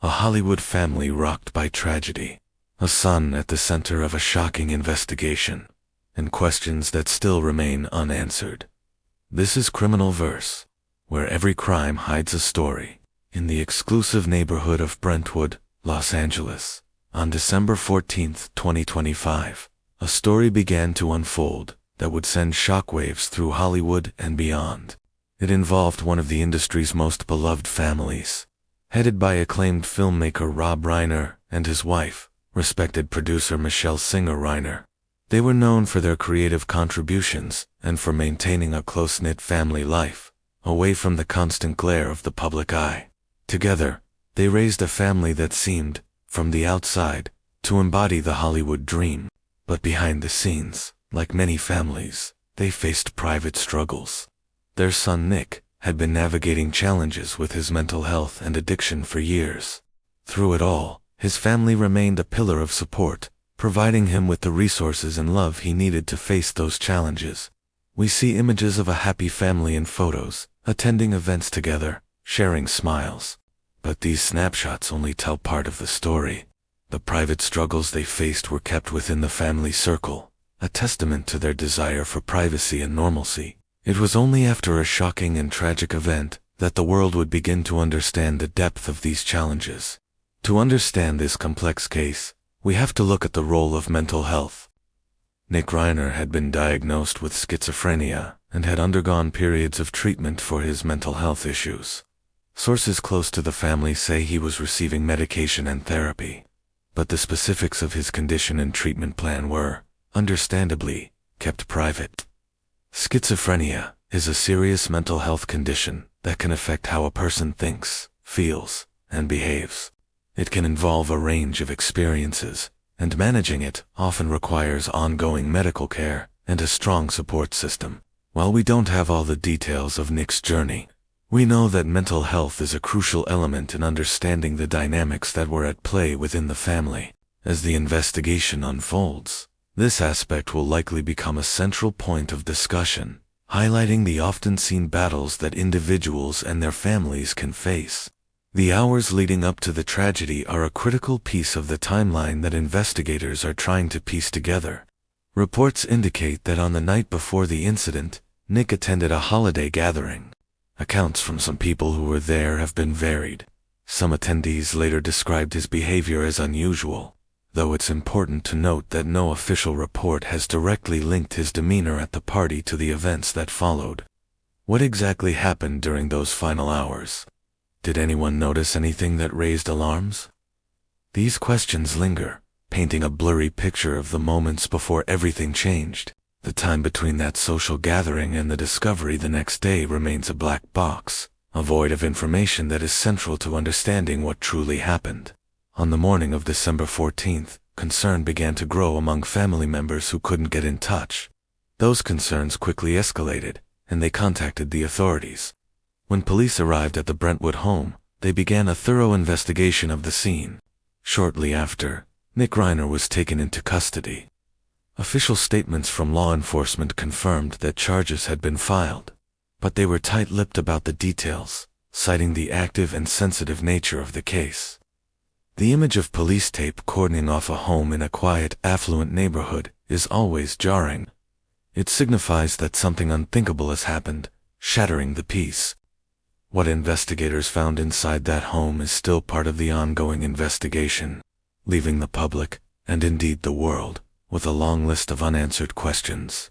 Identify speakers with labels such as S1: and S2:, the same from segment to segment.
S1: A Hollywood family rocked by tragedy. A son at the center of a shocking investigation, and questions that still remain unanswered. This is Criminal Verse, where every crime hides a story. In the exclusive neighborhood of Brentwood, Los Angeles, on December 14, 2025, a story began to unfold that would send shockwaves through Hollywood and beyond. It involved one of the industry's most beloved families, headed by acclaimed filmmaker Rob Reiner and his wife, respected producer Michelle Singer Reiner. They were known for their creative contributions and for maintaining a close-knit family life, away from the constant glare of the public eye. Together, they raised a family that seemed, from the outside, to embody the Hollywood dream. But behind the scenes, like many families, they faced private struggles. Their son Nick had been navigating challenges with his mental health and addiction for years. Through it all, his family remained a pillar of support, providing him with the resources and love he needed to face those challenges. We see images of a happy family in photos, attending events together, sharing smiles. But these snapshots only tell part of the story. The private struggles they faced were kept within the family circle, a testament to their desire for privacy and normalcy. It was only after a shocking and tragic event that the world would begin to understand the depth of these challenges. To understand this complex case, we have to look at the role of mental health. Nick Reiner had been diagnosed with schizophrenia and had undergone periods of treatment for his mental health issues. Sources close to the family say he was receiving medication and therapy, but the specifics of his condition and treatment plan were, understandably, kept private. Schizophrenia is a serious mental health condition that can affect how a person thinks, feels, and behaves. It can involve a range of experiences, and managing it often requires ongoing medical care and a strong support system. While we don't have all the details of Nick's journey, we know that mental health is a crucial element in understanding the dynamics that were at play within the family. As the investigation unfolds, this aspect will likely become a central point of discussion, highlighting the often seen battles that individuals and their families can face. The hours leading up to the tragedy are a critical piece of the timeline that investigators are trying to piece together. Reports indicate that on the night before the incident, Nick attended a holiday gathering. Accounts from some people who were there have been varied. Some attendees later described his behavior as unusual, though it's important to note that no official report has directly linked his demeanor at the party to the events that followed. What exactly happened during those final hours? Did anyone notice anything that raised alarms? These questions linger, painting a blurry picture of the moments before everything changed. The time between that social gathering and the discovery the next day remains a black box, a void of information that is central to understanding what truly happened. On the morning of December 14th, concern began to grow among family members who couldn't get in touch. Those concerns quickly escalated, and they contacted the authorities. When police arrived at the Brentwood home, they began a thorough investigation of the scene. Shortly after, Nick Reiner was taken into custody. Official statements from law enforcement confirmed that charges had been filed, but they were tight-lipped about the details, citing the active and sensitive nature of the case. The image of police tape cordoning off a home in a quiet, affluent neighborhood is always jarring. It signifies that something unthinkable has happened, shattering the peace. What investigators found inside that home is still part of the ongoing investigation, leaving the public, and indeed the world, with a long list of unanswered questions.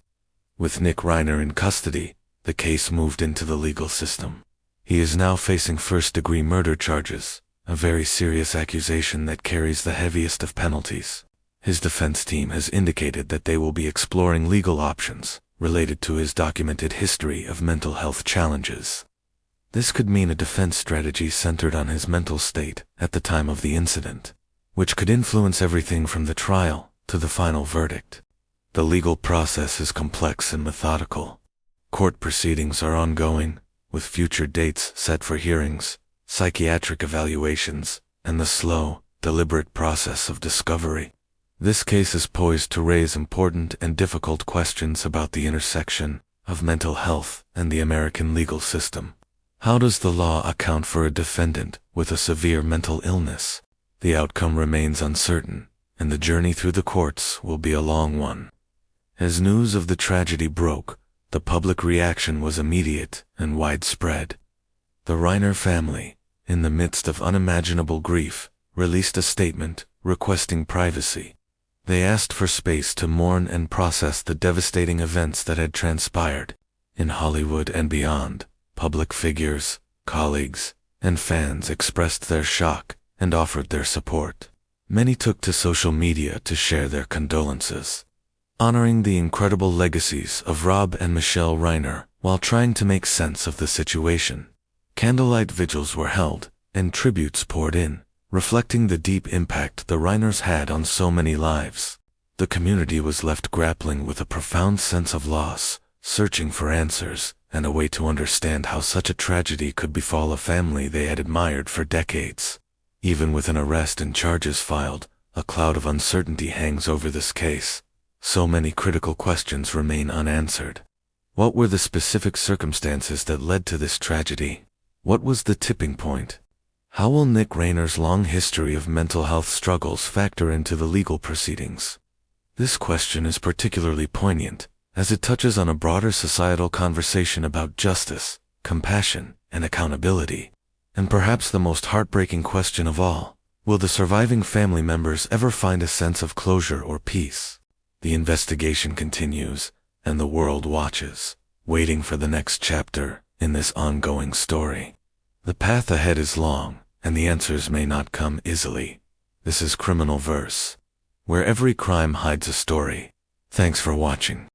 S1: With Nick Reiner in custody, the case moved into the legal system. He is now facing first-degree murder charges, a very serious accusation that carries the heaviest of penalties. His defense team has indicated that they will be exploring legal options related to his documented history of mental health challenges. This could mean a defense strategy centered on his mental state at the time of the incident, which could influence everything from the trial to the final verdict. The legal process is complex and methodical. Court proceedings are ongoing, with future dates set for hearings, psychiatric evaluations, and the slow, deliberate process of discovery. This case is poised to raise important and difficult questions about the intersection of mental health and the American legal system. How does the law account for a defendant with a severe mental illness? The outcome remains uncertain, and the journey through the courts will be a long one. As news of the tragedy broke, the public reaction was immediate and widespread. The Reiner family, in the midst of unimaginable grief, released a statement requesting privacy. They asked for space to mourn and process the devastating events that had transpired. In Hollywood and beyond, public figures, colleagues, and fans expressed their shock and offered their support. Many took to social media to share their condolences, honoring the incredible legacies of Rob and Michelle Reiner while trying to make sense of the situation. Candlelight vigils were held, and tributes poured in, reflecting the deep impact the Reiners had on so many lives. The community was left grappling with a profound sense of loss, searching for answers and a way to understand how such a tragedy could befall a family they had admired for decades. Even with an arrest and charges filed, a cloud of uncertainty hangs over this case. So many critical questions remain unanswered. What were the specific circumstances that led to this tragedy? What was the tipping point? How will Nick Reiner's long history of mental health struggles factor into the legal proceedings? This question is particularly poignant, as it touches on a broader societal conversation about justice, compassion, and accountability. And perhaps the most heartbreaking question of all, will the surviving family members ever find a sense of closure or peace? The investigation continues, and the world watches, waiting for the next chapter in this ongoing story. The path ahead is long, and the answers may not come easily. This is Criminal Verse, where every crime hides a story. Thanks for watching.